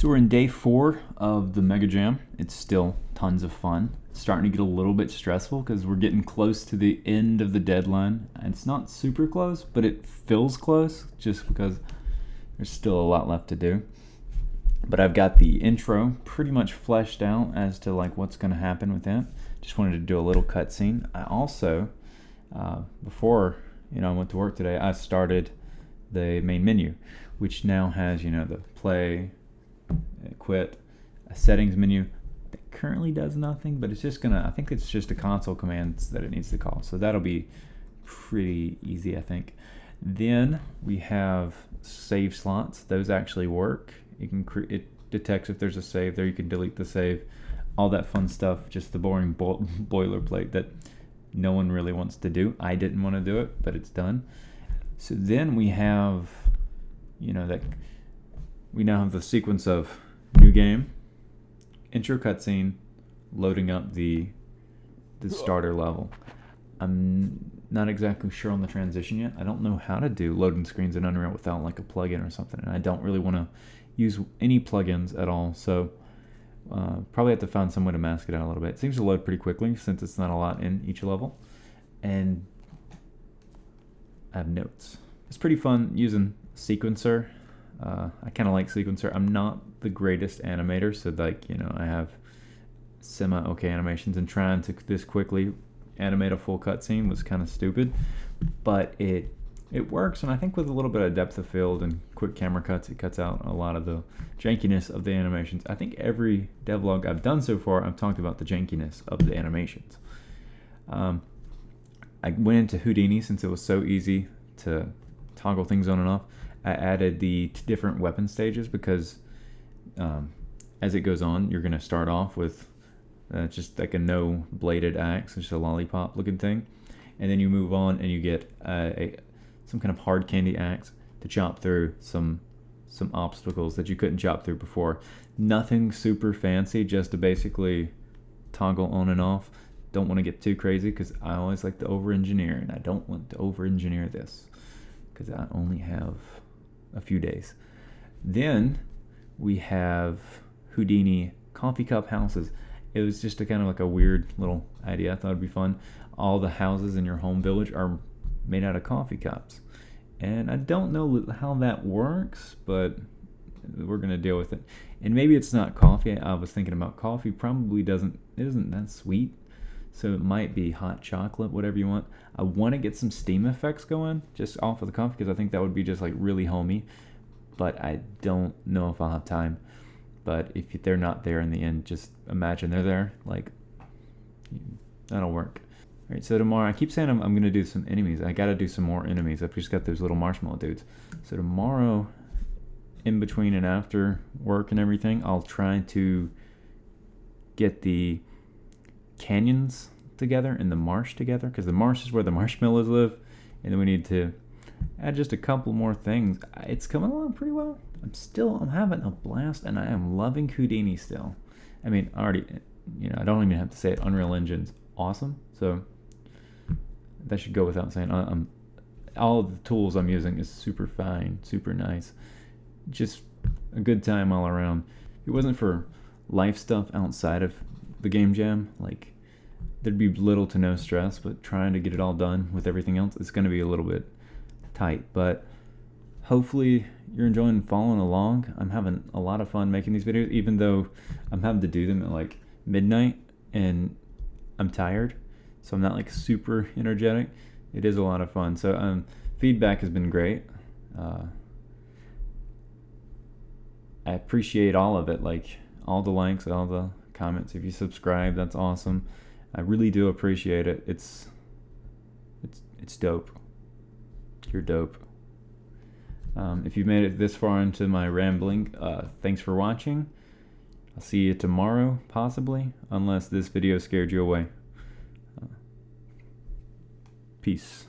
So we're in day 4 of the MegaJam. It's still tons of fun. It's starting to get a little bit stressful because we're getting close to the end of the deadline. And it's not super close, but it feels close just because there's still a lot left to do. But I've got the intro pretty much fleshed out as to like what's going to happen with that. Just wanted to do a little cutscene. I also, before I went to work today, I started the main menu, which now has the play, quit, a settings menu that currently does nothing, but it's just I think it's just a console commands that it needs to call. So that'll be pretty easy, I think. Then we have save slots. Those actually work. You can it detects if there's a save there. You can delete the save, all that fun stuff. Just the boring boilerplate that no one really wants to do. I didn't want to do it, but it's done. So then we have, that we now have the sequence of new game, intro cutscene, loading up the starter level. I'm not exactly sure on the transition yet. I don't know how to do loading screens in Unreal without like a plugin or something, and I don't really want to use any plugins at all, so probably have to find some way to mask it out a little bit. It seems to load pretty quickly since it's not a lot in each level, and I have notes. It's pretty fun using sequencer. I kind of like sequencer. I'm not the greatest animator, so I have semi-okay animations, and trying to this quickly animate a full cutscene was kind of stupid, but it works, and I think with a little bit of depth of field and quick camera cuts, it cuts out a lot of the jankiness of the animations. I think every devlog I've done so far, I've talked about the jankiness of the animations. I went into Houdini since it was so easy to toggle things on and off. I added the different weapon stages because as it goes on, you're going to start off with just like a no bladed axe, just a lollipop looking thing, and then you move on and you get some kind of hard candy axe to chop through some obstacles that you couldn't chop through before. Nothing super fancy, just to basically toggle on and off. Don't want to get too crazy because I always like to over-engineer, and I don't want to over-engineer this because I only have a few days. Then we have Houdini coffee cup houses. It was just a kind of like a weird little idea. I thought it'd be fun. All the houses in your home village are made out of coffee cups, and I don't know how that works, but we're gonna deal with it. And maybe it's not coffee. I was thinking about coffee. Probably isn't that sweet, so it might be hot chocolate, whatever you want. I want to get some steam effects going just off of the coffee because I think that would be just like really homey, but I don't know if I'll have time. But if they're not there in the end, just imagine they're there. Like, that'll work. All right, so tomorrow, I keep saying I'm going to do some enemies. I got to do some more enemies. I've just got those little marshmallow dudes. So tomorrow, in between and after work and everything, I'll try to get the canyons together and the marsh together, because the marsh is where the marshmallows live, and then we need to add just a couple more things. It's coming along pretty well. I'm having a blast, and I am loving Houdini still. I mean, already, I don't even have to say it. Unreal Engine's awesome, so that should go without saying. All of the tools I'm using is super fine, super nice. Just a good time all around. If it wasn't for life stuff outside of the game jam, like, there'd be little to no stress, but trying to get it all done with everything else, it's going to be a little bit tight, but hopefully you're enjoying following along. I'm having a lot of fun making these videos, even though I'm having to do them at like midnight and I'm tired, so I'm not like super energetic. It is a lot of fun. So feedback has been great. I appreciate all of it, like all the likes, all the comments. If you subscribe, that's awesome. I really do appreciate it. It's dope. You're dope. If you made it this far into my rambling, thanks for watching. I'll see you tomorrow, possibly, unless this video scared you away. Peace.